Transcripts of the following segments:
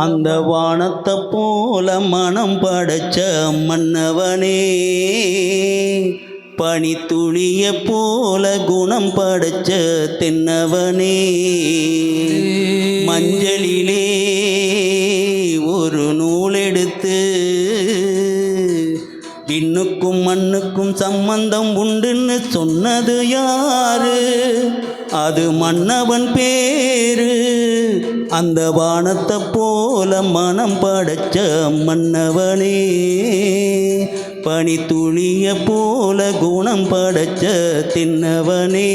அந்த வானத்தை போல மனம் படைச்ச மன்னவனே, பனித்துளிய போல குணம் படைச்ச தென்னவனே, மஞ்சளிலே ஒரு நூல் எடுத்து விண்ணுக்கும் மண்ணுக்கும் சம்பந்தம் உண்டுன்னு சொன்னது யாரு? அது மன்னவன் பேரு. அந்த வானத்தை போல மனம் படைச்ச மன்னவனே, பனித்துளிய போல குணம் படைச்ச தின்னவனே.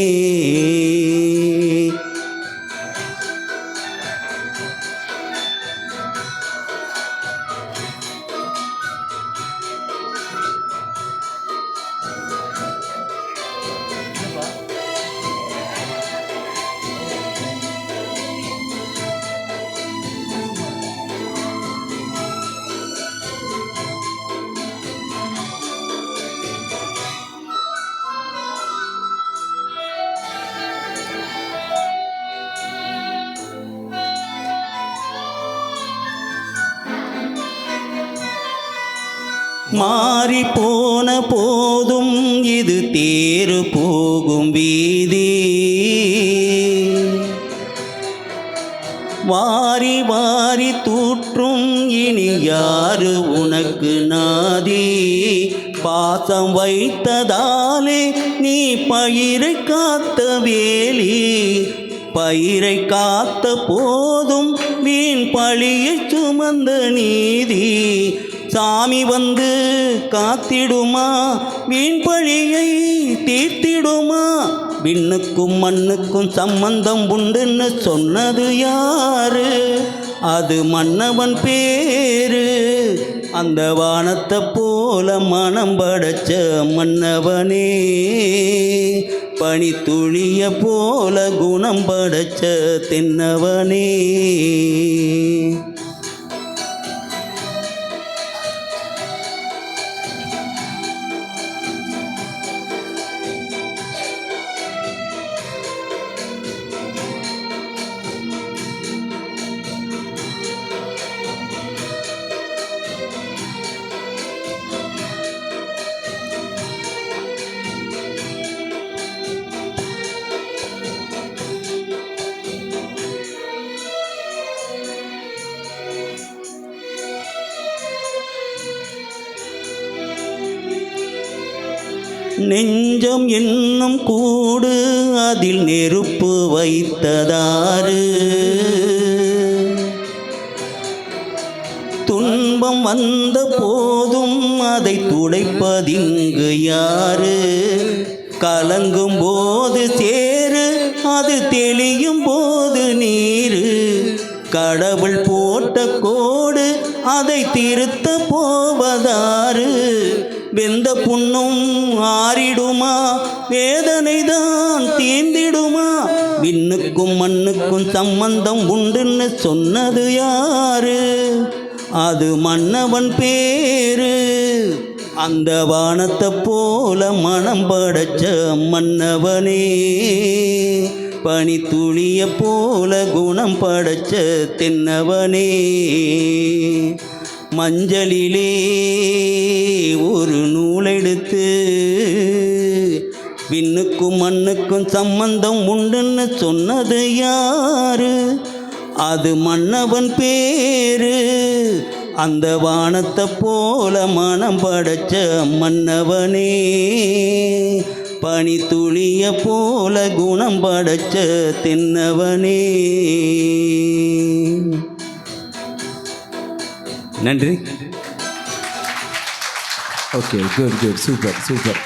மாறி போன போதும் இது தேரு போகும் வீதி, வாரி வாரி தூற்றும் இனி யாரு உனக்கு நாதி? பாசம் வைத்ததாலே நீ பயிரை காத்த வேலி, பயிரை காத்த போதும் வீண் பழியை சுமந்த நீதி. சாமி வந்து காத்திடுமா, வீண் பழியை தீர்த்திடுமா? விண்ணுக்கும் மண்ணுக்கும் சம்பந்தம் உண்டுன்னு சொன்னது யாரு? அது மன்னவன் பேரு. அந்த வானத்தை போல மனம் படைச்ச மன்னவனே, பனித்துளிய போல குணம் படைச்ச தென்னவனே. நெஞ்சம் என்னும் கூடு அதில் நெருப்பு வைத்ததாறு? துன்பம் வந்த போதும் அதை துடைப்பதிங்கு யாரு? கலங்கும் போது சேரு, அது தெளியும் போது நீரு. கடவுள் போட்ட கோடு அதை திருத்த போவதாறு? வெந்த புண்ணும் ஆறிடுமா, வேதனை தான் தீர்ந்திடுமா? விண்ணுக்கும் மண்ணுக்கும் சம்பந்தம் உண்டுன்னு சொன்னது யாரு? அது மன்னவன் பேரு. அந்த வானத்தை போல மனம் படைச்ச மன்னவனே, பனித்துளிய போல குணம் படைச்ச தென்னவனே. மஞ்சளிலே ஒரு நூலெடுத்து விண்ணுக்கும் மண்ணுக்கும் சம்பந்தம் உண்டுன்னு சொன்னது யாரு? அது மன்னவன் பேரு. அந்த வானத்தை போல மனம் படைச்ச மன்னவனே, பனித்துளிய போல குணம் படைச்ச தென்னவனே. நன்றி. Okay, good good, super super.